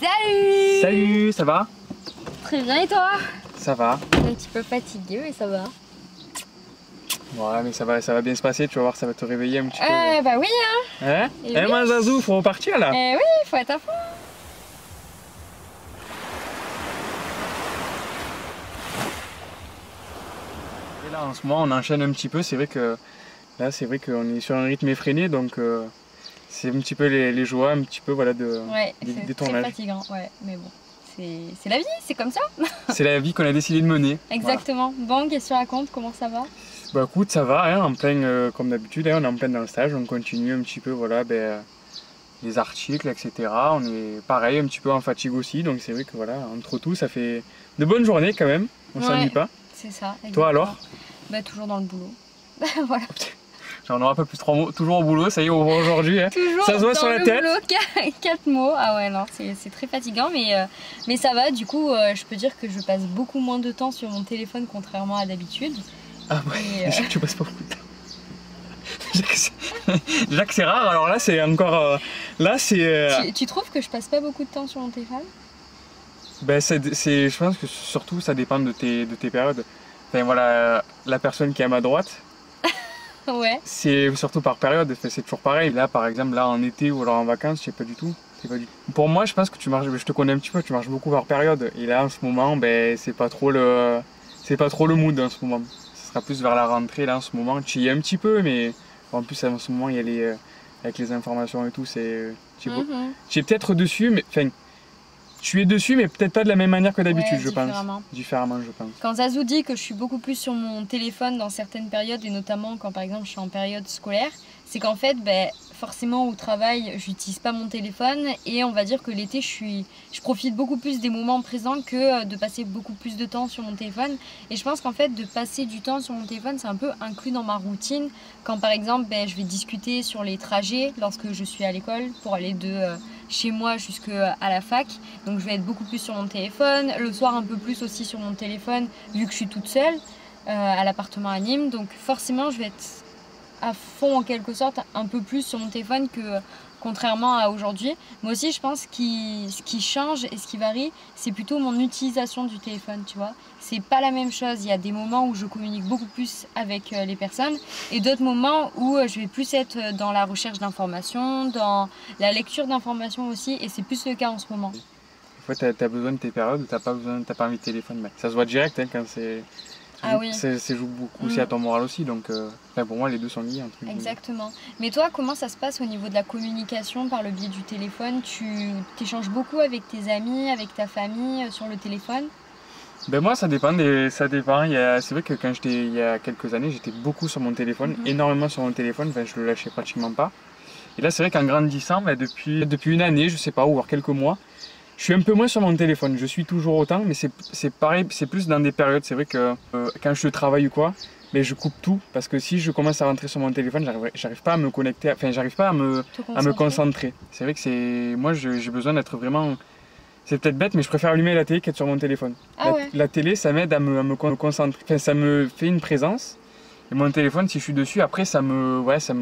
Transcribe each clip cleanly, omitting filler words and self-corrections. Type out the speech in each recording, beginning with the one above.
Salut! Salut, ça va? Très bien, et toi? Ça va. Un petit peu fatigué, mais ça va. Ouais, mais ça va bien se passer, tu vas voir, ça va te réveiller un petit peu. Bah oui, hein. Hein? Et Eh, oui. mon Zazou, faut repartir là. Oui, il faut être à fond. Et là, en ce moment, on enchaîne un petit peu, c'est vrai que là, c'est vrai qu'on est sur un rythme effréné, donc c'est un petit peu les joies, un petit peu, voilà, Ouais, des c'est très tournages. fatigant, ouais, mais bon. C'est la vie, c'est comme ça. C'est la vie qu'on a décidé de mener. Exactement. Bon, qu'est-ce que tu racontes? Comment ça va? Bah écoute, ça va, hein, en plein, comme d'habitude, hein, on est en plein dans le stage, on continue un petit peu, voilà, les articles, etc. On est pareil, un petit peu en fatigue aussi, donc c'est vrai que voilà, entre tout, ça fait de bonnes journées quand même, on s'ennuie pas. C'est ça. Exactement. Toi alors? Bah toujours dans le boulot. Voilà. J'en aurai pas plus 3 mots, toujours au boulot, ça y est, on voit aujourd'hui. Hein. Toujours Ça se voit dans sur la le tête. boulot, 4 mots. Ah ouais, non, c'est très fatigant, mais ça va. Du coup, je peux dire que je passe beaucoup moins de temps sur mon téléphone contrairement à d'habitude. Ah ouais, Et, déjà que tu passes pas beaucoup de temps. Déjà que c'est rare, alors là c'est encore... là c'est... Tu trouves que je passe pas beaucoup de temps sur mon téléphone? Ben, je pense que surtout ça dépend de tes périodes. Enfin voilà, la personne qui est à ma droite, Ouais. c'est surtout par période, c'est toujours pareil. Là par exemple, là en été ou alors en vacances, je sais pas du tout. Pour moi, je pense que tu marches, je te connais un petit peu, tu marches beaucoup par période. Et là en ce moment, ben, c'est pas trop le mood en ce moment. Ce sera plus vers la rentrée là en ce moment. Tu y es un petit peu, mais en plus en ce moment il y a avec les informations et tout, tu es peut-être dessus, mais enfin, tu es dessus, mais peut-être pas de la même manière que d'habitude, Ouais, je pense. Différemment, je pense. Quand Zazou dit que je suis beaucoup plus sur mon téléphone dans certaines périodes, et notamment quand par exemple je suis en période scolaire, c'est qu'en fait, forcément au travail, j'utilise pas mon téléphone, et on va dire que l'été, je profite beaucoup plus des moments présents que de passer beaucoup plus de temps sur mon téléphone. Et je pense qu'en fait, de passer du temps sur mon téléphone, c'est un peu inclus dans ma routine. Quand par exemple, je vais discuter sur les trajets lorsque je suis à l'école pour aller de chez moi jusqu'à la fac. Donc je vais être beaucoup plus sur mon téléphone. Le soir, un peu plus aussi sur mon téléphone, vu que je suis toute seule à l'appartement à Nîmes. Donc forcément, je vais être à fond en quelque sorte, un peu plus sur mon téléphone que contrairement à aujourd'hui. Moi aussi, je pense que ce qui change et ce qui varie, c'est plutôt mon utilisation du téléphone, tu vois. C'est pas la même chose. Il y a des moments où je communique beaucoup plus avec les personnes et d'autres moments où je vais plus être dans la recherche d'informations, dans la lecture d'informations aussi, et c'est plus le cas en ce moment. Des fois, tu as besoin de tes périodes où tu n'as pas envie de téléphone. Mais ça se voit direct hein, quand c'est... Ça joue beaucoup aussi à ton moral aussi, donc pour moi les deux sont liés. Exactement. Mais toi, comment ça se passe au niveau de la communication par le biais du téléphone? Tu échanges beaucoup avec tes amis, avec ta famille sur le téléphone? Ben moi ça dépend. C'est vrai que quand il y a quelques années, j'étais beaucoup sur mon téléphone, énormément sur mon téléphone, je le lâchais pratiquement pas. Et là c'est vrai qu'en grandissant, depuis une année, je sais pas, ou voire quelques mois, je suis un peu moins sur mon téléphone, je suis toujours autant, mais c'est pareil, c'est plus dans des périodes. C'est vrai que quand je travaille ou quoi, mais je coupe tout, parce que si je commence à rentrer sur mon téléphone, j'arrive pas à me connecter, enfin j'arrive pas à me concentrer. C'est vrai que moi j'ai besoin d'être vraiment... C'est peut-être bête, mais je préfère allumer la télé qu'être sur mon téléphone. La télé, ça m'aide à me concentrer, enfin ça me fait une présence. Et mon téléphone, si je suis dessus, après c'est nuisible.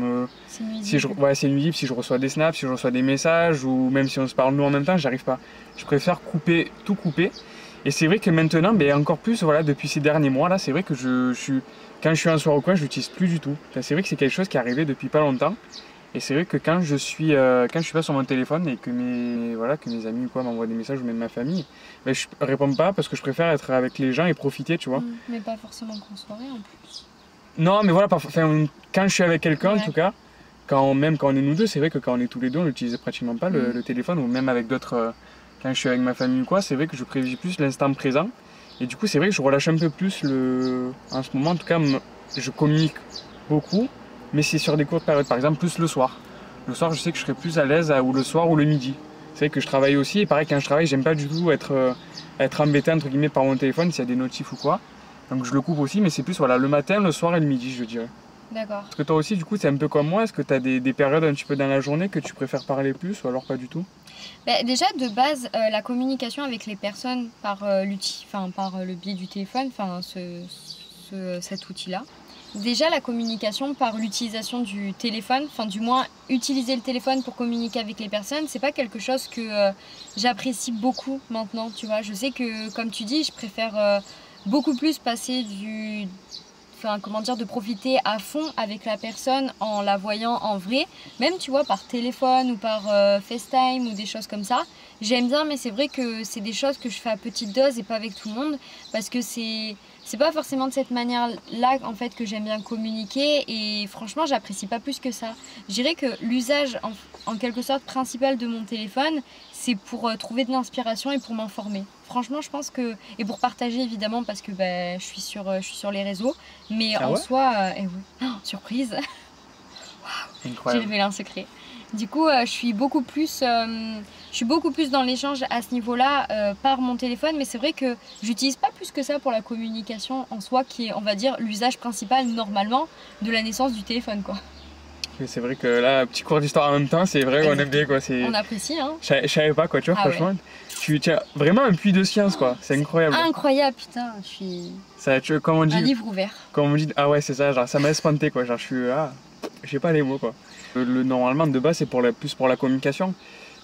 C'est nuisible si je reçois des snaps, si je reçois des messages, ou même si on se parle nous en même temps, j'arrive pas. Je préfère tout couper. Et c'est vrai que maintenant, encore plus, voilà, depuis ces derniers mois là, c'est vrai que quand je suis en soirée ou quoi, je l'utilise plus du tout. Enfin, c'est vrai que c'est quelque chose qui est arrivé depuis pas longtemps. Et c'est vrai que quand je suis pas sur mon téléphone et que mes amis ou quoi m'envoient des messages ou même ma famille, je réponds pas parce que je préfère être avec les gens et profiter, tu vois. Mais pas forcément qu'en soirée en plus. Non, mais voilà, quand je suis avec quelqu'un, en tout cas, quand on est nous deux, c'est vrai que quand on est tous les deux, on n'utilise pratiquement pas le téléphone, ou même avec d'autres, quand je suis avec ma famille ou quoi, c'est vrai que je privilégie plus l'instant présent. Et du coup, c'est vrai que je relâche un peu plus en ce moment, en tout cas, je communique beaucoup, mais c'est sur des courtes périodes, par exemple, plus le soir. Le soir, je sais que je serai plus à l'aise, ou le soir ou le midi. C'est vrai que je travaille aussi, et pareil, quand je travaille, j'aime pas du tout être embêté, entre guillemets, par mon téléphone, s'il y a des notifs ou quoi. Donc je le coupe aussi, mais c'est plus le matin, le soir et le midi, je dirais. D'accord. Parce que toi aussi, du coup, c'est un peu comme moi. Est-ce que tu as des périodes un petit peu dans la journée que tu préfères parler plus ou alors pas du tout? Déjà, de base, la communication avec les personnes par le biais du téléphone, cet outil-là, Déjà, la communication par l'utilisation du téléphone, enfin du moins utiliser le téléphone pour communiquer avec les personnes, c'est pas quelque chose que j'apprécie beaucoup maintenant, tu vois. Je sais que, comme tu dis, je préfère beaucoup plus passer de profiter à fond avec la personne en la voyant en vrai, même tu vois par téléphone ou par FaceTime ou des choses comme ça. J'aime bien, mais c'est vrai que c'est des choses que je fais à petite dose et pas avec tout le monde, parce que c'est pas forcément de cette manière-là en fait que j'aime bien communiquer, et franchement j'apprécie pas plus que ça. Je dirais que l'usage en quelque sorte principal de mon téléphone, c'est pour trouver de l'inspiration et pour m'informer. Franchement je pense que, et pour partager évidemment parce que je suis sur les réseaux, mais en soi, oui. Oh, surprise, j'ai révélé un secret. Du coup, je suis beaucoup plus dans l'échange à ce niveau-là par mon téléphone, mais c'est vrai que j'utilise pas plus que ça pour la communication en soi, qui est, on va dire, l'usage principal normalement de la naissance du téléphone, quoi. C'est vrai que là, petit cours d'histoire en même temps, c'est vrai qu'on aime bien, quoi. On apprécie, hein. Je savais pas, quoi, tu vois, franchement. Ouais. Tu as vraiment un puits de science, quoi. C'est incroyable. Incroyable, putain, je suis... Ça, comme on dit, un livre ouvert. Comme on dit, ah ouais, c'est ça, genre ça m'a espanté, quoi. Genre je suis, j'ai pas les mots, quoi. Normalement, de base, c'est plus pour la communication.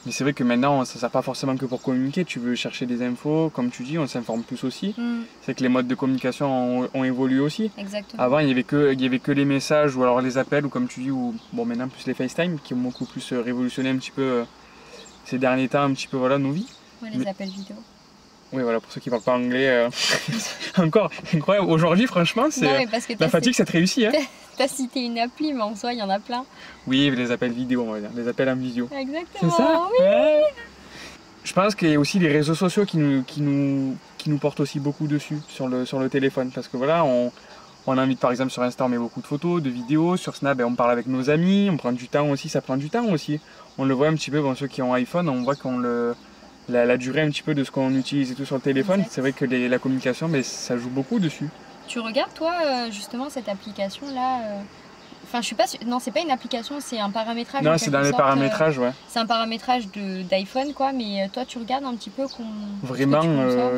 Mais c'est vrai que maintenant, ça sert pas forcément que pour communiquer. Tu veux chercher des infos, comme tu dis, on s'informe plus aussi. C'est que les modes de communication ont évolué aussi. Exactement. Avant, il y avait que les messages ou alors les appels, ou comme tu dis, ou bon, maintenant plus les FaceTime qui ont beaucoup plus révolutionné un petit peu ces derniers temps, un petit peu, voilà, nos vies. Ouais, les appels vidéo. Oui, voilà, pour ceux qui parlent pas anglais. Encore incroyable. Aujourd'hui, franchement, la fatigue, c'est réussi. Hein. T'as cité une appli, mais en soi, il y en a plein. Oui, les appels vidéo, on va dire. Les appels en visio. Exactement. C'est ça, oui. Ouais. Je pense qu'il y a aussi les réseaux sociaux qui nous portent aussi beaucoup dessus sur le téléphone. Parce que voilà, on invite par exemple sur Insta, on met beaucoup de photos, de vidéos. Sur Snap, on parle avec nos amis. On prend du temps aussi, ça prend du temps aussi. On le voit un petit peu, ceux qui ont iPhone, on voit la durée un petit peu de ce qu'on utilise et tout sur le téléphone. Exact. C'est vrai que la communication, ça joue beaucoup dessus. Tu regardes toi justement cette application là Enfin je suis pas non, c'est pas une application, c'est un paramétrage. Non, c'est dans les paramétrages, ouais. C'est un paramétrage d'iPhone quoi, mais toi tu regardes un petit peu Vraiment,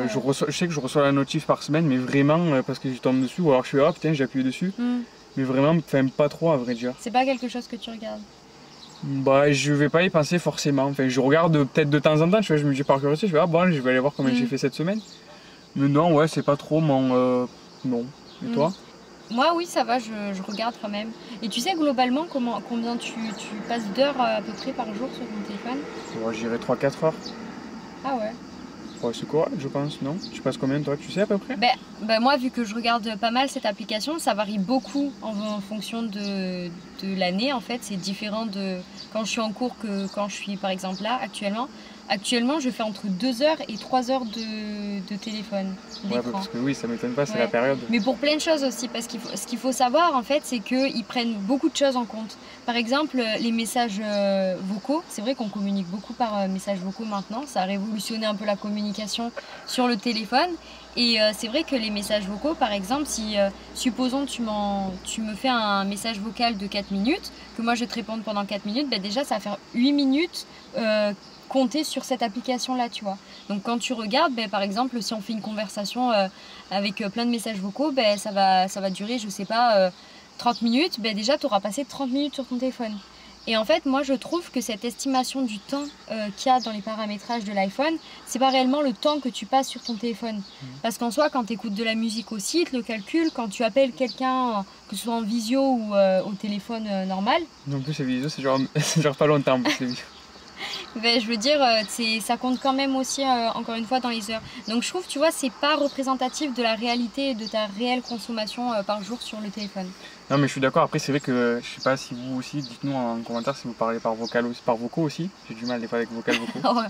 je sais que je reçois la notif par semaine, mais vraiment parce que je tombe dessus, ou alors je suis putain, j'ai appuyé dessus. Mais vraiment, pas trop à vrai dire. C'est pas quelque chose que tu regardes? Je vais pas y penser forcément. Enfin, je regarde peut-être de temps en temps, je me dis par curiosité, je vais aller voir comment j'ai fait cette semaine. Mais non, ouais, c'est pas trop mon... non. Et toi? Moi, oui, ça va, je regarde quand même. Et tu sais globalement combien tu passes d'heures à peu près par jour sur ton téléphone? Ouais, je dirais 3-4 heures. Ah ouais? Ouais, c'est correct, je pense, non? Tu passes combien toi, tu sais à peu près? Moi, vu que je regarde pas mal cette application, ça varie beaucoup en fonction de l'année. En fait, c'est différent de quand je suis en cours que quand je suis par exemple là actuellement. Actuellement, je fais entre 2 heures et 3 heures de téléphone, d'écran. Ouais, parce que oui, ça m'étonne pas, c'est la période. Mais pour plein de choses aussi, parce que ce qu'il faut savoir, en fait, c'est qu'ils prennent beaucoup de choses en compte. Par exemple, les messages vocaux, c'est vrai qu'on communique beaucoup par messages vocaux maintenant. Ça a révolutionné un peu la communication sur le téléphone. Et c'est vrai que les messages vocaux, par exemple, si supposons tu me fais un message vocal de 4 minutes, que moi je te réponde pendant 4 minutes, déjà ça va faire 8 minutes compter sur cette application-là, tu vois. Donc quand tu regardes, par exemple, si on fait une conversation avec plein de messages vocaux, ça va durer, je sais pas, 30 minutes, déjà tu auras passé 30 minutes sur ton téléphone. Et en fait, moi je trouve que cette estimation du temps qu'il y a dans les paramétrages de l'iPhone, c'est pas réellement le temps que tu passes sur ton téléphone. Parce qu'en soi, quand tu écoutes de la musique aussi, il te le calcule. Quand tu appelles quelqu'un, que ce soit en visio ou au téléphone normal. Non plus, les visio, c'est genre pas longtemps. Je veux dire, ça compte quand même aussi, encore une fois, dans les heures. Donc je trouve, tu vois, c'est pas représentatif de la réalité et de ta réelle consommation par jour sur le téléphone. Non mais je suis d'accord, après c'est vrai que, je sais pas si vous aussi, dites-nous en commentaire si vous parlez par vocaux aussi. J'ai du mal des fois avec vocal vocaux.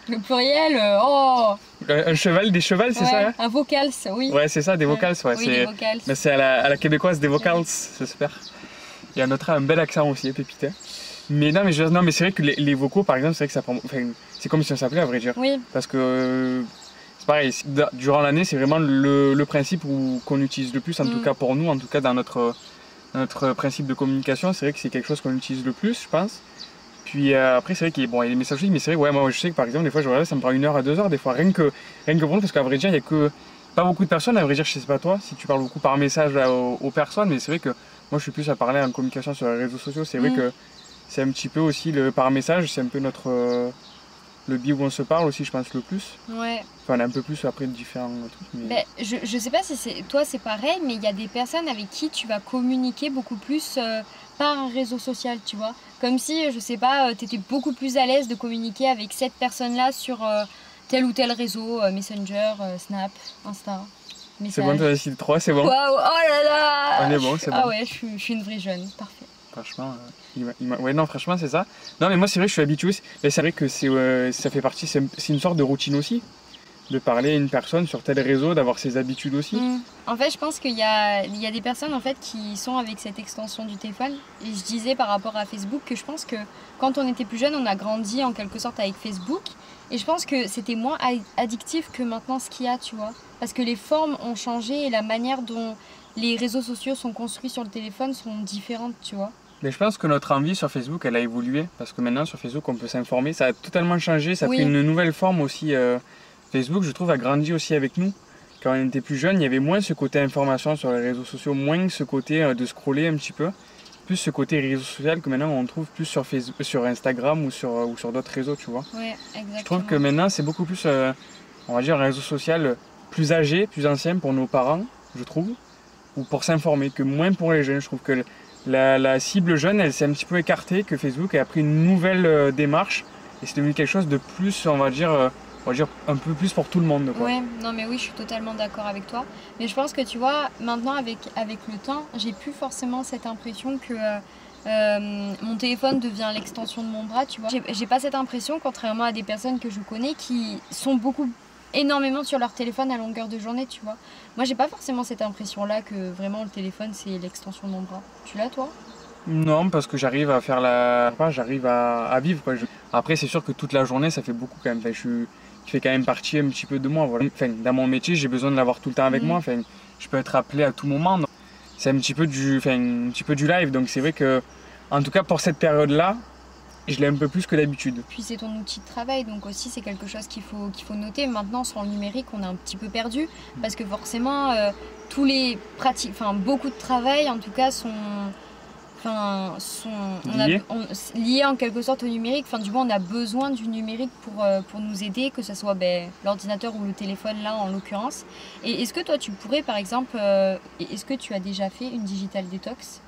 Le pluriel, oh Un cheval, des chevals, c'est ça hein? Un vocals, oui. Ouais, c'est ça, des vocals, ouais. Oui, des vocals. Mais c'est à la québécoise, des vocals, j'espère. Et on notera un bel accent aussi, pépite. Mais non, mais c'est vrai que les vocaux, par exemple, c'est vrai que ça prend... Enfin, c'est comme si on s'appelait, à vrai dire. Oui. Parce que... c'est pareil, durant l'année, c'est vraiment le principe qu'on utilise le plus, en tout cas pour nous, en tout cas dans notre principe de communication, c'est vrai que c'est quelque chose qu'on utilise le plus, je pense. Puis après, c'est vrai qu'il y a les messageries, mais c'est vrai, moi je sais que par exemple, des fois je regarde, ça me prend 1 heure à 2 heures, des fois, rien que pour nous, parce qu'à vrai dire, il n'y a que pas beaucoup de personnes, à vrai dire, je sais pas toi, si tu parles beaucoup par message aux personnes, mais c'est vrai que moi je suis plus à parler en communication sur les réseaux sociaux. C'est vrai que c'est un petit peu aussi par message, c'est un peu le biais où on se parle aussi, je pense, le plus. Ouais. Enfin, un peu plus après de différents trucs. Mais... je sais pas si toi c'est pareil, mais il y a des personnes avec qui tu vas communiquer beaucoup plus par un réseau social, tu vois. Comme si, je sais pas, tu étais beaucoup plus à l'aise de communiquer avec cette personne-là sur tel ou tel réseau, Messenger, Snap, Insta. C'est bon, tu as décidé 3, c'est bon. Waouh, oh là là. On est bon, c'est bon. Ah ouais, je suis une vraie jeune, parfait. Franchement, ouais, non, franchement, c'est ça. Non, mais moi, c'est vrai que je suis habitué. Mais c'est vrai que ça fait partie, c'est une sorte de routine aussi. De parler à une personne sur tel réseau, d'avoir ses habitudes aussi. En fait, je pense qu'il y a des personnes en fait, qui sont avec cette extension du téléphone. Et je disais par rapport à Facebook que je pense que quand on était plus jeune, on a grandi en quelque sorte avec Facebook. Et je pense que c'était moins addictif que maintenant ce qu'il y a, tu vois. Parce que les formes ont changé et la manière dont les réseaux sociaux sont construits sur le téléphone sont différentes, tu vois. Mais je pense que notre envie sur Facebook, elle a évolué. Parce que maintenant, sur Facebook, on peut s'informer. Ça a totalement changé. Ça a pris une nouvelle forme aussi. Facebook, je trouve, a grandi aussi avec nous. Quand on était plus jeune, il y avait moins ce côté information sur les réseaux sociaux, moins ce côté de scroller un petit peu. Plus ce côté réseau social que maintenant on trouve plus sur Facebook, sur Instagram ou sur d'autres réseaux, tu vois. Ouais, exactement. Je trouve que maintenant, c'est beaucoup plus, on va dire, un réseau social plus âgé, plus ancien pour nos parents, je trouve. Ou pour s'informer, que moins pour les jeunes. Je trouve que la cible jeune, elle s'est un petit peu écartée, que Facebook a pris une nouvelle démarche. Et c'est devenu quelque chose de plus, on va dire un peu plus pour tout le monde. Quoi. Ouais, non mais oui, je suis totalement d'accord avec toi. Mais je pense que tu vois, maintenant avec le temps, j'ai plus forcément cette impression que mon téléphone devient l'extension de mon bras, tu vois. J'ai pas cette impression, contrairement à des personnes que je connais qui sont énormément sur leur téléphone à longueur de journée, tu vois. Moi, j'ai pas forcément cette impression-là que vraiment le téléphone, c'est l'extension de mon bras. Tu l'as, toi ? Non, parce que j'arrive à faire j'arrive à vivre. Quoi. Après, c'est sûr que toute la journée, ça fait beaucoup quand même. Enfin, je fais quand même partie un petit peu de moi. Voilà. Enfin, dans mon métier, j'ai besoin de l'avoir tout le temps avec moi. Enfin, je peux être appelé à tout moment. C'est un petit peu du live. Donc c'est vrai que, en tout cas pour cette période-là, je l'ai un peu plus que d'habitude. Puis c'est ton outil de travail, donc aussi c'est quelque chose qu'il faut noter. Maintenant, sur le numérique, on est un petit peu perdu parce que forcément, tous les pratiques, beaucoup de travail en tout cas sont liés en quelque sorte au numérique. Du moins, on a besoin du numérique pour nous aider, que ce soit l'ordinateur ou le téléphone là en l'occurrence. Et est-ce que toi tu pourrais par exemple, est-ce que tu as déjà fait une digital detox?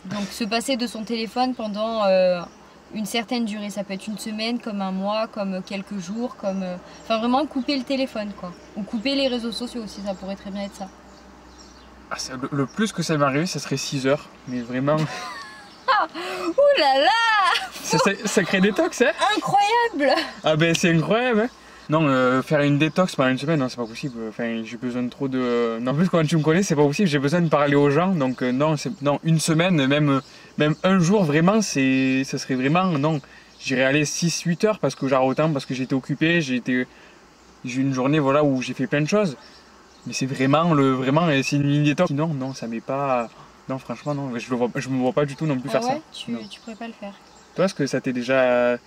Donc se passer de son téléphone pendant une certaine durée, ça peut être une semaine, comme un mois, comme quelques jours, vraiment couper le téléphone quoi. Ou couper les réseaux sociaux aussi, ça pourrait très bien être ça. Ah, le plus que ça m'est arrivé, ça serait 6 heures, mais vraiment... Ouh là là! C'est sacré détox, hein? Incroyable! Ah ben c'est incroyable, hein? Non, faire une détox pendant une semaine, non, c'est pas possible. Enfin, j'ai besoin de trop de... Non, en plus, quand tu me connais, c'est pas possible, j'ai besoin de parler aux gens, donc non, une semaine, même un jour, vraiment, ça serait vraiment... Non, j'irais aller 6-8 heures, parce que parce que j'étais occupé, j'ai eu une journée voilà, où j'ai fait plein de choses. Mais c'est vraiment c'est une ligne détox. Non, ça m'est pas. Non, franchement, non, je me vois pas du tout non plus faire ça. Tu pourrais pas le faire. Toi, est-ce que ça t'est déjà.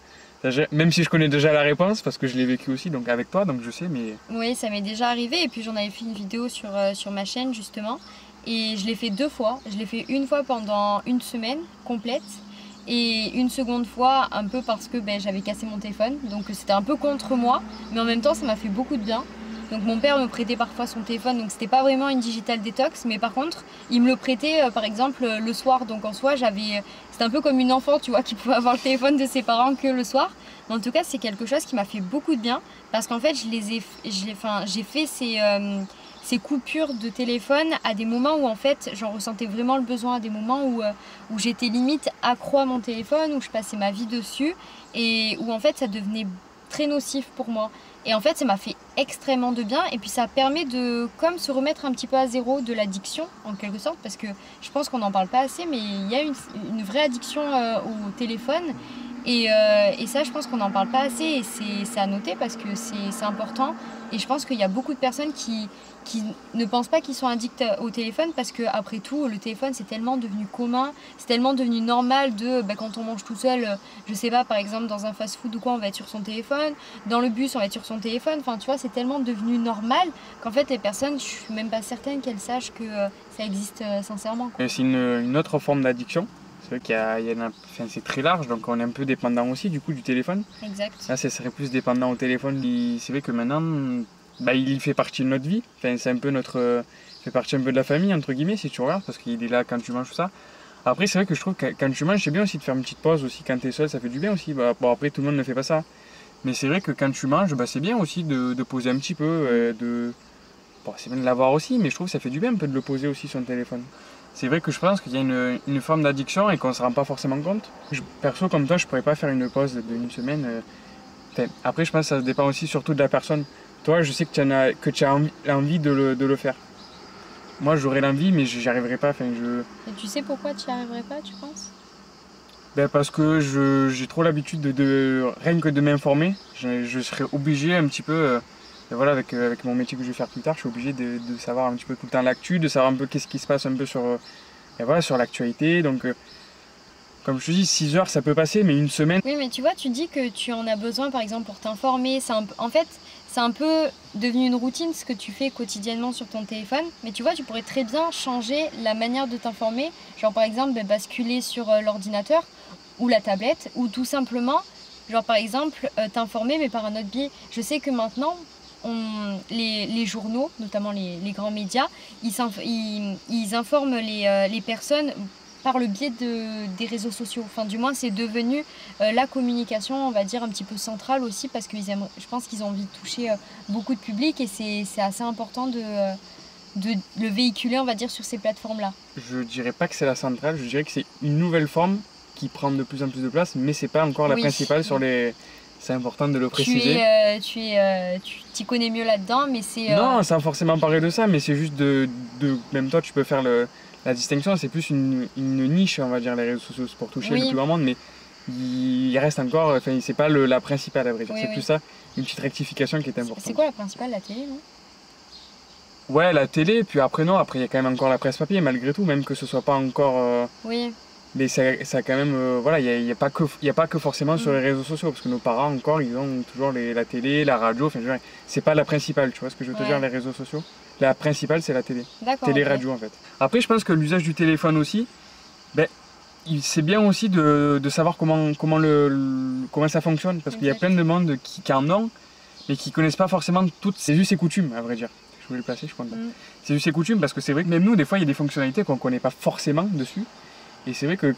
Même si je connais déjà la réponse, parce que je l'ai vécu aussi donc avec toi, donc je sais, mais. Oui, ça m'est déjà arrivé, et puis j'en avais fait une vidéo sur ma chaîne justement. Et je l'ai fait 2 fois. Je l'ai fait une fois pendant une semaine complète. Et une seconde fois, un peu parce que j'avais cassé mon téléphone. Donc c'était un peu contre moi, mais en même temps, ça m'a fait beaucoup de bien. Donc mon père me prêtait parfois son téléphone, donc c'était pas vraiment une digital détox, mais par contre il me le prêtait par exemple le soir, donc en soi c'était un peu comme une enfant, tu vois, qui pouvait avoir le téléphone de ses parents que le soir. Mais en tout cas c'est quelque chose qui m'a fait beaucoup de bien, parce qu'en fait j'ai fait ces coupures de téléphone à des moments où en fait j'en ressentais vraiment le besoin, à des moments où j'étais limite accro à mon téléphone, où je passais ma vie dessus, et où en fait ça devenait très nocif pour moi. Et en fait, ça m'a fait extrêmement de bien, et puis ça permet de se remettre un petit peu à zéro de l'addiction, en quelque sorte, parce que je pense qu'on n'en parle pas assez, mais il y a une vraie addiction au téléphone, Et ça, je pense qu'on n'en parle pas assez et c'est à noter parce que c'est important. Et je pense qu'il y a beaucoup de personnes qui ne pensent pas qu'ils sont addicts au téléphone parce qu'après tout, le téléphone, c'est tellement devenu commun, c'est tellement devenu normal de quand on mange tout seul, je sais pas, par exemple, dans un fast-food ou quoi, on va être sur son téléphone, dans le bus, on va être sur son téléphone. Enfin, tu vois, c'est tellement devenu normal qu'en fait, les personnes, je suis même pas certaine qu'elles sachent que ça existe sincèrement, quoi. C'est une autre forme d'addiction. C'est vrai enfin, c'est très large, donc on est un peu dépendant aussi du coup du téléphone. Exact. Là, ça serait plus dépendant au téléphone. C'est vrai que maintenant, il fait partie de notre vie. Enfin, c'est un peu fait partie un peu de la famille entre guillemets si tu regardes, parce qu'il est là quand tu manges tout ça. Après, c'est vrai que je trouve que quand tu manges, c'est bien aussi de faire une petite pause aussi quand tu es seul, ça fait du bien aussi. Bon, après, tout le monde ne fait pas ça. Mais c'est vrai que quand tu manges, c'est bien aussi de poser un petit peu. Bon, c'est bien de l'avoir aussi, mais je trouve que ça fait du bien un peu de le poser aussi sur le téléphone. C'est vrai que je pense qu'il y a une forme d'addiction et qu'on ne se rend pas forcément compte. Perso, comme toi, je ne pourrais pas faire une pause d'une semaine. Après, je pense que ça dépend aussi surtout de la personne. Toi, je sais que tu as envie de le faire. Moi, j'aurais l'envie, mais j'y arriverai pas. Enfin, Et tu sais pourquoi tu n'y arriverais pas, tu penses? Parce que j'ai trop l'habitude rien que de m'informer. Je serais obligé un petit peu, voilà, avec mon métier que je vais faire plus tard, je suis obligé de savoir un petit peu tout le temps l'actu, de savoir un peu qu'est-ce qui se passe un peu sur l'actualité. Donc, comme je te dis, 6 heures ça peut passer, mais une semaine. Oui, mais tu vois, tu dis que tu en as besoin par exemple pour t'informer. En fait, c'est un peu devenu une routine ce que tu fais quotidiennement sur ton téléphone. Mais tu vois, tu pourrais très bien changer la manière de t'informer. Genre par exemple, basculer sur l'ordinateur ou la tablette, ou tout simplement, genre par exemple, t'informer mais par un autre biais. Je sais que maintenant, les journaux, notamment les grands médias, ils informent les personnes par le biais des réseaux sociaux. Enfin, du moins, c'est devenu la communication, on va dire, un petit peu centrale aussi, parce que je pense qu'ils ont envie de toucher beaucoup de public et c'est assez important de le véhiculer, on va dire, sur ces plateformes-là. Je dirais pas que c'est la centrale, je dirais que c'est une nouvelle forme qui prend de plus en plus de place, mais c'est pas encore la principale sur les... C'est important de le préciser. Tu t'y connais mieux là-dedans, mais c'est... Non, sans forcément parler de ça, mais c'est juste même toi, tu peux faire la distinction, c'est plus une niche, on va dire, les réseaux sociaux, pour toucher le plus grand monde, mais il reste encore, enfin, c'est pas la principale, à vrai dire. C'est plus ça, une petite rectification qui est importante. C'est quoi la principale, la télé, non? Ouais, la télé, puis après, non, après, il y a quand même encore la presse papier, malgré tout, même que ce soit pas encore... Oui. Mais ça quand même, voilà, il n'y a pas que forcément sur les réseaux sociaux, parce que nos parents encore, ils ont toujours la télé, la radio, enfin, c'est pas la principale, tu vois ce que je veux te dire, les réseaux sociaux. La principale, c'est la télé. Télé-radio, en fait. Après, je pense que l'usage du téléphone aussi, c'est bien aussi de savoir comment ça fonctionne, parce qu'il y a plein de monde qui en ont, mais qui connaissent pas forcément toutes ces us et coutumes, à vrai dire. Je voulais le placer, je crois. C'est us et coutumes, parce que c'est vrai que même nous, des fois, il y a des fonctionnalités qu'on connaît pas forcément dessus. Et c'est vrai que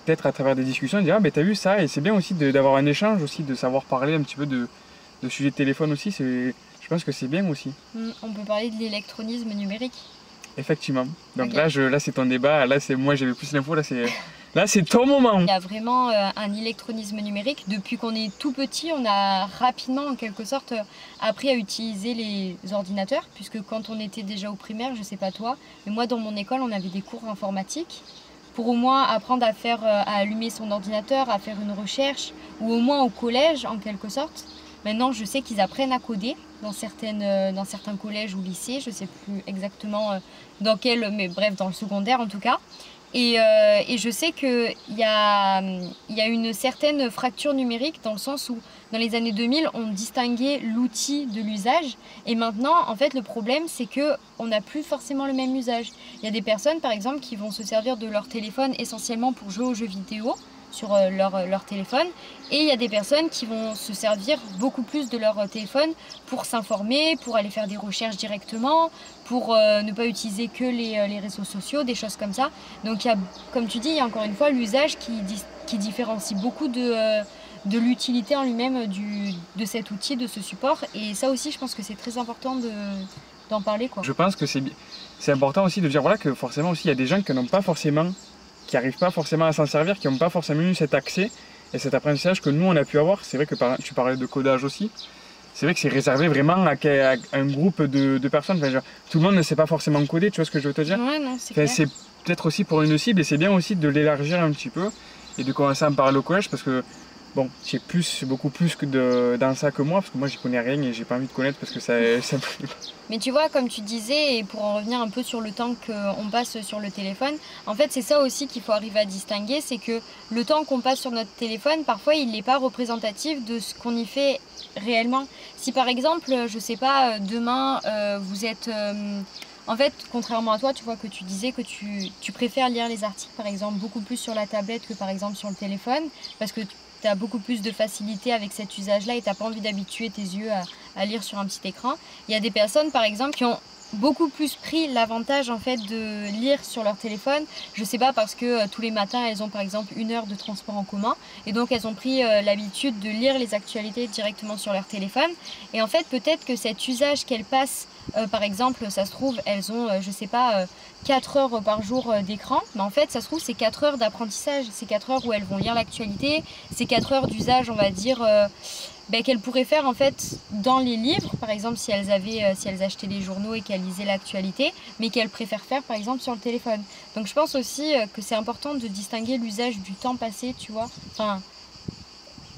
peut-être à travers des discussions, on dit t'as vu ça, et c'est bien aussi d'avoir un échange aussi, de savoir parler un petit peu de sujets de téléphone aussi, je pense que c'est bien aussi. On peut parler de l'électronisme numérique. Effectivement. Donc là c'est ton débat, là moi j'avais plus l'info, là c'est ton moment. Il y a vraiment un électronisme numérique. Depuis qu'on est tout petit, on a rapidement en quelque sorte appris à utiliser les ordinateurs, puisque quand on était déjà au primaire, je sais pas toi, mais moi dans mon école on avait des cours informatiques pour au moins apprendre à allumer son ordinateur, à faire une recherche, ou au moins au collège en quelque sorte. Maintenant, je sais qu'ils apprennent à coder dans certains collèges ou lycées, je ne sais plus exactement dans quel, mais bref, dans le secondaire en tout cas. Et je sais qu'il y a une certaine fracture numérique dans le sens où dans les années 2000, on distinguait l'outil de l'usage. Et maintenant, en fait, le problème, c'est qu'on n'a plus forcément le même usage. Il y a des personnes, par exemple, qui vont se servir de leur téléphone essentiellement pour jouer aux jeux vidéo sur leur téléphone. Et il y a des personnes qui vont se servir beaucoup plus de leur téléphone pour s'informer, pour aller faire des recherches directement, pour ne pas utiliser que les réseaux sociaux, des choses comme ça. Donc, comme tu dis, il y a encore une fois l'usage qui différencie beaucoup de l'utilité en lui-même de cet outil, de ce support. Et ça aussi, je pense que c'est très important d'en parler, quoi. Je pense que c'est important aussi de dire voilà, que forcément aussi, il y a des gens qui n'arrivent pas forcément à s'en servir, qui n'ont pas forcément eu cet accès et cet apprentissage que nous on a pu avoir. C'est vrai que tu parlais de codage aussi. C'est vrai que c'est réservé vraiment à un groupe de personnes. Enfin, tout le monde ne sait pas forcément coder, tu vois ce que je veux te dire? Ouais, non, c'est clair. C'est peut-être aussi pour une cible et c'est bien aussi de l'élargir un petit peu et de commencer à en parler au collège parce que bon, c'est beaucoup plus dans ça que moi, parce que moi j'y connais rien et j'ai pas envie de connaître parce que ça Mais tu vois, comme tu disais, et pour en revenir un peu sur le temps qu'on passe sur le téléphone, en fait c'est ça aussi qu'il faut arriver à distinguer, c'est que le temps qu'on passe sur notre téléphone, parfois il n'est pas représentatif de ce qu'on y fait réellement. Si par exemple, je sais pas, demain vous êtes... en fait, contrairement à toi, tu vois que tu disais que tu préfères lire les articles par exemple beaucoup plus sur la tablette que par exemple sur le téléphone, parce que tu as beaucoup plus de facilité avec cet usage-là et tu n'as pas envie d'habituer tes yeux à lire sur un petit écran. Il y a des personnes par exemple qui ont beaucoup plus pris l'avantage en fait de lire sur leur téléphone. Je sais pas, parce que tous les matins elles ont par exemple 1 heure de transport en commun et donc elles ont pris l'habitude de lire les actualités directement sur leur téléphone. Et en fait peut-être que cet usage qu'elles passent, par exemple ça se trouve elles ont je sais pas 4 heures par jour d'écran, mais en fait ça se trouve c'est 4 heures d'apprentissage, c'est 4 heures où elles vont lire l'actualité, c'est 4 heures d'usage on va dire qu'elles pourraient faire en fait dans les livres, par exemple si elles achetaient les journaux et qu'elles lisaient l'actualité, mais qu'elles préfèrent faire par exemple sur le téléphone. Donc je pense aussi que c'est important de distinguer l'usage du temps passé, tu vois, enfin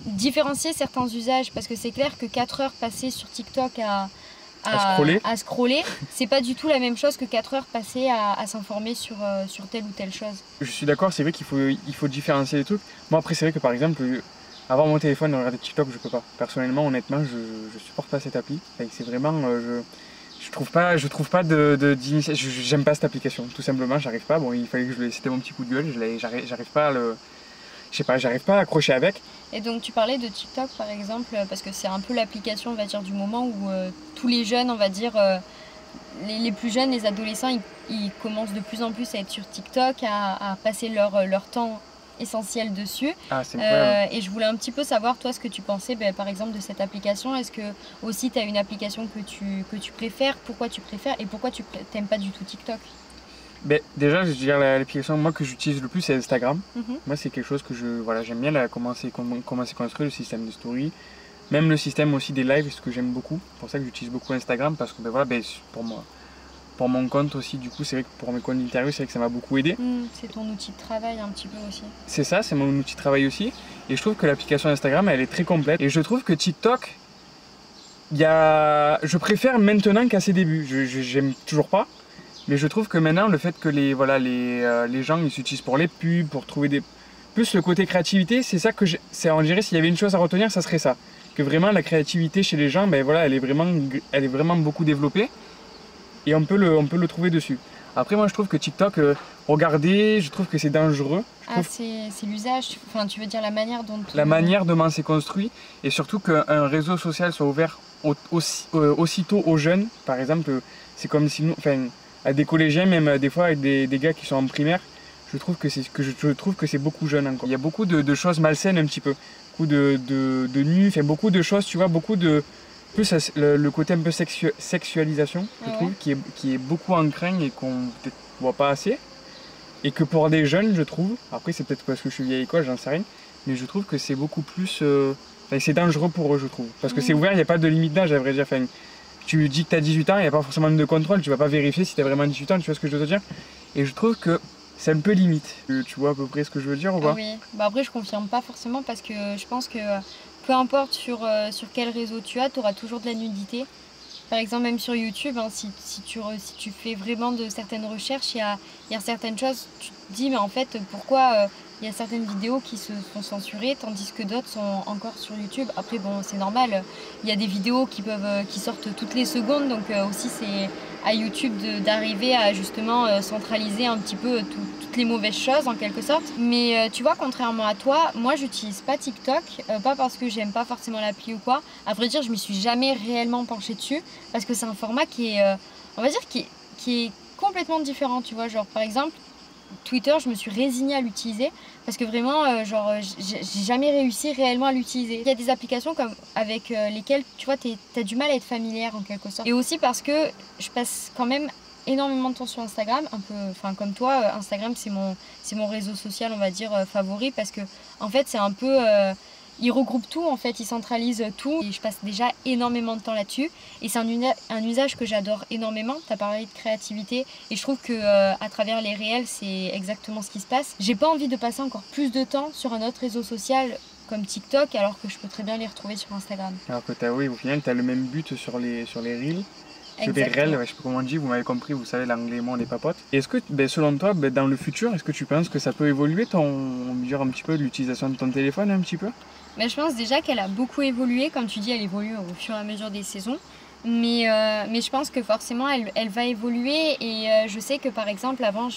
différencier certains usages, parce que c'est clair que 4 heures passées sur TikTok à scroller, c'est pas du tout la même chose que 4 heures passées à s'informer sur telle ou telle chose. Je suis d'accord, c'est vrai il faut différencier les trucs. Moi après c'est vrai que par exemple, avoir mon téléphone et regarder TikTok, je peux pas. Personnellement, honnêtement, je supporte pas cette appli. Enfin, c'est vraiment, je trouve pas d'initiative. J'aime pas cette application, tout simplement. J'arrive pas. Bon, il fallait que c'était mon petit coup de gueule. J'arrive pas à je sais pas, j'arrive pas à accrocher avec. Et donc tu parlais de TikTok par exemple, parce que c'est un peu l'application, on va dire, du moment où tous les jeunes, on va dire, les plus jeunes, les adolescents, ils commencent de plus en plus à être sur TikTok, à passer leur temps essentiel dessus. Et je voulais un petit peu savoir toi ce que tu pensais par exemple de cette application. Est-ce que aussi tu as une application que tu préfères, pourquoi tu préfères et pourquoi tu n'aimes pas du tout TikTok? Déjà je veux dire, l'application moi que j'utilise le plus c'est Instagram. Moi c'est quelque chose que j'aime bien comment c'est construit, le système de story, même le système aussi des lives, ce que j'aime beaucoup. C'est pour ça que j'utilise beaucoup Instagram, parce que pour moi, pour mon compte aussi, du coup, c'est vrai que pour mes comptes d'interview, c'est vrai que ça m'a beaucoup aidé. C'est ton outil de travail un petit peu aussi. C'est ça, c'est mon outil de travail aussi. Et je trouve que l'application Instagram, elle est très complète. Et je trouve que TikTok, je préfère maintenant qu'à ses débuts. J'aime toujours pas. Mais je trouve que maintenant, le fait que les gens ils s'utilisent pour les pubs, pour trouver des... Plus le côté créativité, c'est ça que on dirait s'il y avait une chose à retenir, ça serait ça. Que vraiment la créativité chez les gens, elle est vraiment beaucoup développée. Et on peut le trouver dessus. Après moi je trouve que TikTok, regardez, je trouve que c'est dangereux. C'est l'usage, enfin tu veux dire la manière dont... La manière dont c'est construit, et surtout qu'un réseau social soit ouvert aussitôt aux jeunes. Par exemple, c'est comme si nous, enfin à des collégiens, même des fois avec des gars qui sont en primaire, je trouve que c'est beaucoup jeune encore. Il y a beaucoup de choses malsaines un petit peu, beaucoup de nus, enfin beaucoup de choses, tu vois, beaucoup de... Plus le côté un peu sexualisation, je trouve, qui est beaucoup ancré et qu'on peut-être voit pas assez. Et que pour des jeunes, je trouve, après c'est peut-être parce que je suis vieille école, j'en sais rien, mais je trouve que c'est beaucoup plus... c'est dangereux pour eux, je trouve. Parce que c'est ouvert, il n'y a pas de limite d'âge, à vrai dire. Enfin, tu dis que tu as 18 ans, il n'y a pas forcément de contrôle, tu vas pas vérifier si tu as vraiment 18 ans, tu vois ce que je veux te dire. Et je trouve que c'est un peu limite. Tu vois à peu près ce que je veux dire ou pas? Oui, après je confirme pas forcément, parce que je pense que peu importe sur quel réseau tu as, tu auras toujours de la nudité. Par exemple, même sur YouTube, hein, si tu fais vraiment de certaines recherches, il y a certaines choses, tu te dis, mais en fait, pourquoi il y a certaines vidéos qui se font censurer, tandis que d'autres sont encore sur YouTube. Après, bon, c'est normal, il y a des vidéos qui sortent toutes les secondes, donc aussi c'est à YouTube d'arriver à justement centraliser un petit peu toutes les mauvaises choses en quelque sorte. Mais tu vois, contrairement à toi, moi j'utilise pas TikTok, pas parce que j'aime pas forcément l'appli ou quoi. À vrai dire, je m'y suis jamais réellement penchée dessus, parce que c'est un format qui est, on va dire, qui est complètement différent, tu vois. Genre par exemple, Twitter, je me suis résignée à l'utiliser parce que vraiment, j'ai jamais réussi réellement à l'utiliser. Il y a des applications avec lesquelles, tu vois, t'as du mal à être familière en quelque sorte. Et aussi parce que je passe quand même énormément de temps sur Instagram, un peu, enfin comme toi, Instagram c'est mon réseau social, on va dire, favori, parce que en fait c'est un peu... il regroupe tout en fait, il centralise tout et je passe déjà énormément de temps là-dessus et c'est un usage que j'adore énormément. Tu as parlé de créativité et je trouve que à travers les réels c'est exactement ce qui se passe. J'ai pas envie de passer encore plus de temps sur un autre réseau social comme TikTok, alors que je peux très bien les retrouver sur Instagram. Alors que oui, au final, tu as le même but sur les reels. Sur des Exactement. reels, ouais, je sais pas comment on dit, vous m'avez compris, vous savez, l'anglais, moi, on n'est pas potes. Et est-ce que, selon toi, dans le futur, est-ce que tu penses que ça peut évoluer, un petit peu, l'utilisation de ton téléphone, un petit peu? Mais je pense déjà qu'elle a beaucoup évolué, comme tu dis, elle évolue au fur et à mesure des saisons. Mais je pense que forcément, elle va évoluer. Et je sais que par exemple, avant,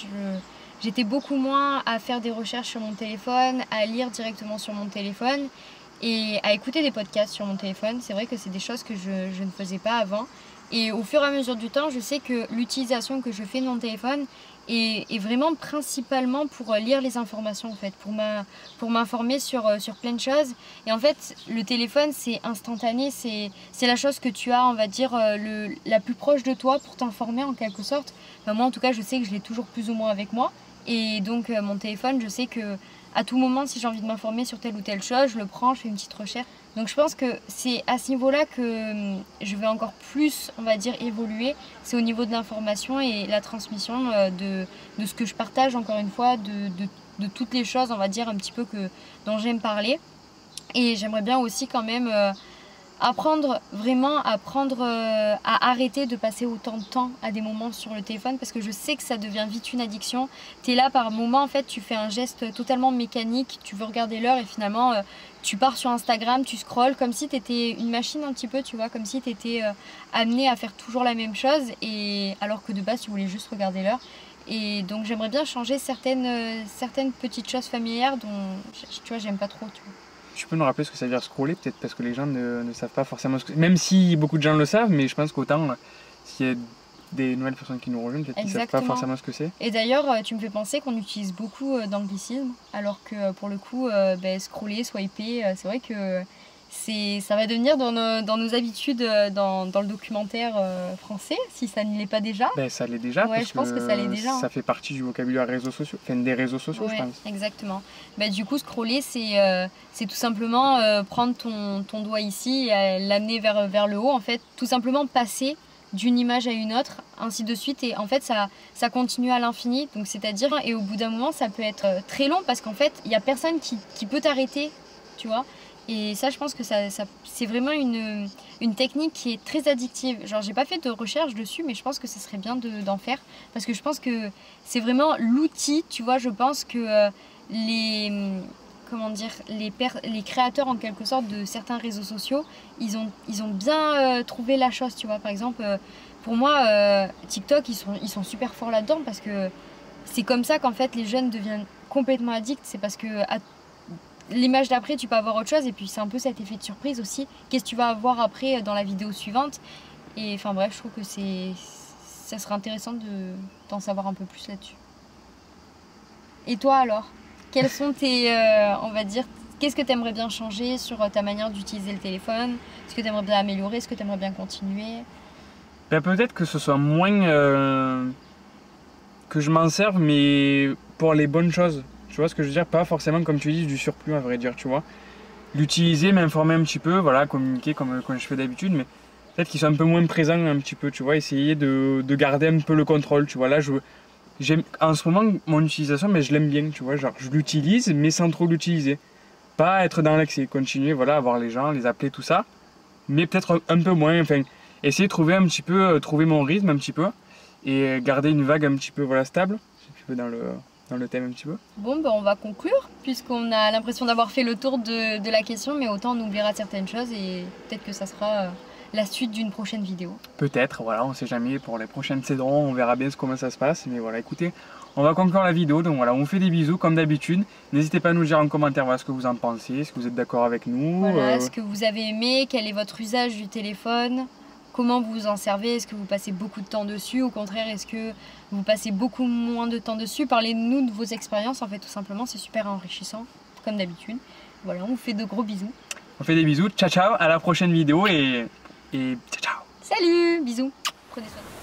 j'étais beaucoup moins à faire des recherches sur mon téléphone, à lire directement sur mon téléphone et à écouter des podcasts sur mon téléphone. C'est vrai que c'est des choses que je ne faisais pas avant. Et au fur et à mesure du temps, je sais que l'utilisation que je fais de mon téléphone est vraiment principalement pour lire les informations en fait, pour m'informer sur plein de choses. Et en fait, le téléphone, c'est instantané, c'est la chose que tu as, on va dire, la plus proche de toi pour t'informer en quelque sorte. Enfin, moi, en tout cas, je sais que je l'ai toujours plus ou moins avec moi. Et donc, mon téléphone, je sais que à tout moment, si j'ai envie de m'informer sur telle ou telle chose, je le prends, je fais une petite recherche. Donc je pense que c'est à ce niveau-là que je vais encore plus, on va dire, évoluer. C'est au niveau de l'information et la transmission de ce que je partage, encore une fois, de toutes les choses, on va dire, un petit peu dont j'aime parler. Et j'aimerais bien aussi quand même apprendre à arrêter de passer autant de temps à des moments sur le téléphone, parce que je sais que ça devient vite une addiction. Tu es là par moment, en fait, tu fais un geste totalement mécanique, tu veux regarder l'heure et finalement tu pars sur Instagram, tu scrolles comme si tu étais une machine un petit peu, tu vois, comme si tu étais amené à faire toujours la même chose, et alors que de base tu voulais juste regarder l'heure. Et donc j'aimerais bien changer certaines petites choses familières dont tu vois, j'aime pas trop, tu vois. Tu peux nous rappeler ce que ça veut dire scroller, peut-être parce que les gens ne savent pas forcément ce que c'est. Même si beaucoup de gens le savent, mais je pense qu'autant, s'il y a des nouvelles personnes qui nous rejoignent, peut-être qu'ils ne savent pas forcément ce que c'est. Et d'ailleurs, tu me fais penser qu'on utilise beaucoup d'anglicismes, alors que pour le coup, scroller, swiper, c'est vrai que ça va devenir dans nos habitudes dans le documentaire français, si ça ne l'est pas déjà. Ça l'est déjà, ouais, parce je pense que ça l'est déjà. Ça fait partie du vocabulaire réseaux sociaux, enfin des réseaux sociaux, ouais, je pense. Exactement. Du coup, scroller, c'est tout simplement prendre ton doigt ici et l'amener vers le haut, en fait, tout simplement passer d'une image à une autre, ainsi de suite, et en fait ça continue à l'infini, donc c'est-à-dire, et au bout d'un moment ça peut être très long, parce qu'en fait il n'y a personne qui peut t'arrêter, tu vois. Et ça, je pense que c'est vraiment une technique qui est très addictive. Genre, j'ai pas fait de recherche dessus, mais je pense que ce serait bien d'en faire, parce que je pense que c'est vraiment l'outil, tu vois. Je pense que les créateurs en quelque sorte de certains réseaux sociaux, ils ont bien trouvé la chose, tu vois. Par exemple, pour moi, TikTok, ils sont super forts là-dedans, parce que c'est comme ça qu'en fait les jeunes deviennent complètement addicts. C'est parce que l'image d'après, tu peux avoir autre chose, et puis c'est un peu cet effet de surprise aussi. Qu'est-ce que tu vas avoir après dans la vidéo suivante? Et enfin bref, je trouve que ça serait intéressant d'en savoir un peu plus là-dessus. Et toi alors? Quels sont on va dire, qu'est-ce que tu aimerais bien changer sur ta manière d'utiliser le téléphone? Est-ce que tu aimerais bien améliorer? Est-ce que tu aimerais bien continuer? Peut-être que ce soit moins que je m'en serve, mais pour les bonnes choses. Tu vois ce que je veux dire? Pas forcément, comme tu dis, du surplus, à vrai dire, tu vois. L'utiliser, m'informer un petit peu, voilà, communiquer comme je fais d'habitude, mais peut-être qu'ils sont un peu moins présents un petit peu, tu vois, essayer de garder un peu le contrôle, tu vois. Là, en ce moment, mon utilisation, mais je l'aime bien, tu vois, genre je l'utilise, mais sans trop l'utiliser. Pas être dans l'excès, continuer, voilà, à voir les gens, les appeler, tout ça, mais peut-être un peu moins, enfin, essayer de trouver un petit peu, trouver mon rythme un petit peu, et garder une vague un petit peu, voilà, stable, un petit peu dans le thème un petit peu. Bon, on va conclure, puisqu'on a l'impression d'avoir fait le tour de la question, mais autant on oubliera certaines choses, et peut-être que ça sera la suite d'une prochaine vidéo. Peut-être, voilà, on sait jamais, pour les prochaines saisons, on verra bien comment ça se passe, mais voilà, écoutez, on va conclure la vidéo, donc voilà, on vous fait des bisous comme d'habitude. N'hésitez pas à nous dire en commentaire voilà, ce que vous en pensez, est-ce que vous êtes d'accord avec nous. Voilà, est-ce que vous avez aimé, quel est votre usage du téléphone, comment vous vous en servez, est-ce que vous passez beaucoup de temps dessus, au contraire, est-ce que vous passez beaucoup moins de temps dessus? Parlez-nous de vos expériences, en fait, tout simplement, c'est super enrichissant, comme d'habitude. Voilà, on vous fait de gros bisous. On fait des bisous, ciao ciao, à la prochaine vidéo et ciao ciao. Salut, bisous, prenez soin de vous.